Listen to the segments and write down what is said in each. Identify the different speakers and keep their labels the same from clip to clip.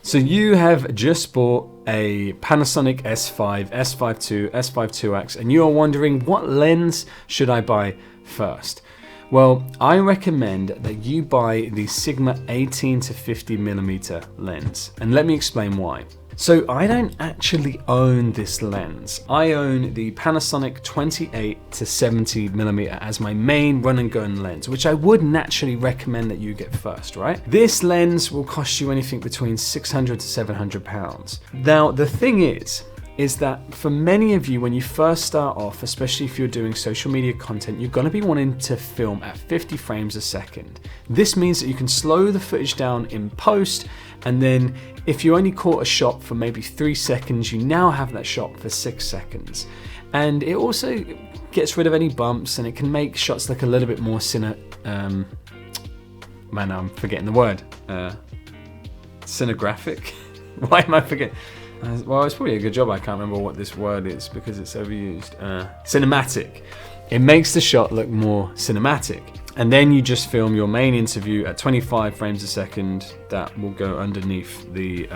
Speaker 1: So you have just bought a Panasonic S5, S5II, S5IIX, and you're wondering, what lens should I buy first? Well, I recommend that you buy the Sigma 18 to 50mm lens, and let me explain why. So I don't actually own this lens. I own the Panasonic 28 to 70mm as my main run and gun lens, which I would naturally recommend that you get first, right? This lens will cost you anything between 600 to 700 pounds. Now, the thing is that for many of you, when you first start off, especially if you're doing social media content, you're gonna be wanting to film at 50 frames a second. This means that you can slow the footage down in post, and then if you only caught a shot for maybe 3 seconds, you now have that shot for 6 seconds. And it also gets rid of any bumps, and it can make shots look a little bit more man, I'm forgetting the word. Cinegraphic? Why am I forgetting? Well, it's probably a good job I can't remember what this word is because it's overused. Cinematic. It makes the shot look more cinematic. And then you just film your main interview at 25 frames a second. That will go underneath the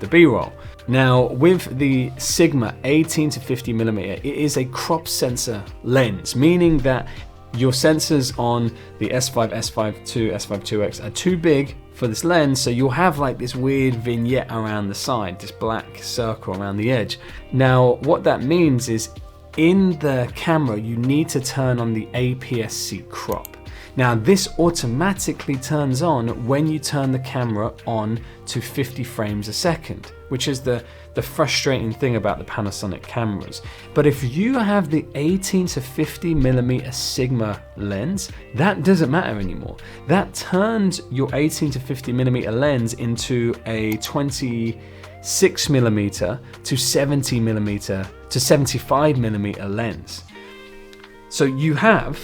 Speaker 1: B-roll. Now, with the Sigma 18 to 50mm, it is a crop sensor lens, meaning that your sensors on the S5, S5II, S5IIX are too big for this lens, so you'll have like this weird vignette around the side, this black circle around the edge. Now, what that means is in the camera, you need to turn on the APS-C crop. Now, this automatically turns on when you turn the camera on to 50 frames a second, which is the frustrating thing about the Panasonic cameras. But if you have the 18 to 50mm Sigma lens, that doesn't matter anymore. That turns your 18 to 50mm lens into a 26mm to 70mm to 75mm lens. So you have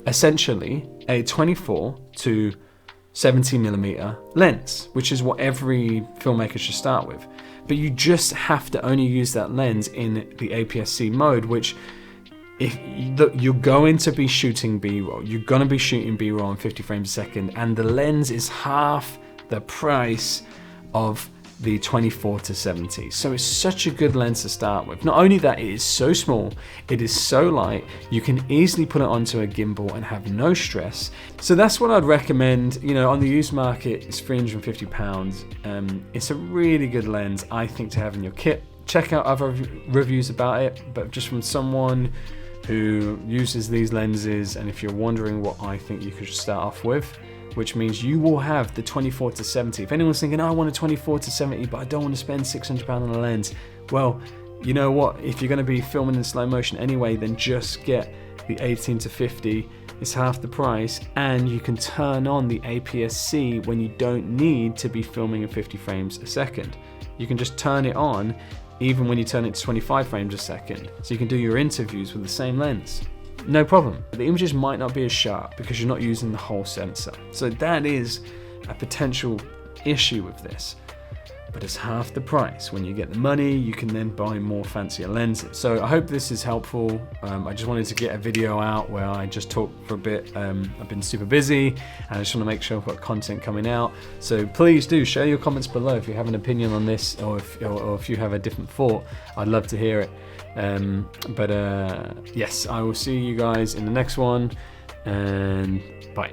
Speaker 1: essentially a 24 to 70mm lens, which is what every filmmaker should start with. But you just have to only use that lens in the APS-C mode, which if you're going to be shooting B-roll, you're going to be shooting B-roll in 50 frames a second, and the lens is half the price of the 24 to 70. So it's such a good lens to start with. Not only that, it is so small, it is so light, you can easily put it onto a gimbal and have no stress. So that's what I'd recommend. You know, on the used market, it's £350. It's a really good lens, I think, to have in your kit. Check out other reviews about it, but just from someone who uses these lenses, and if you're wondering what I think you could start off with, which means you will have the 24 to 70. If anyone's thinking, oh, I want a 24 to 70, but I don't want to spend £600 on a lens, well, you know what? If you're going to be filming in slow motion anyway, then just get the 18 to 50. It's half the price, and you can turn on the APS-C when you don't need to be filming at 50 frames a second. You can just turn it on even when you turn it to 25 frames a second. So you can do your interviews with the same lens. No problem. The images might not be as sharp because you're not using the whole sensor. So that is a potential issue with this. But it's half the price. When you get the money, you can then buy more fancier lenses. So I hope this is helpful. I just wanted to get a video out where I just talk for a bit. I've been super busy, and I just want to make sure I've got content coming out. So please do share your comments below if you have an opinion on this, or if you have a different thought. I'd love to hear it. Yes, I will see you guys in the next one, and bye.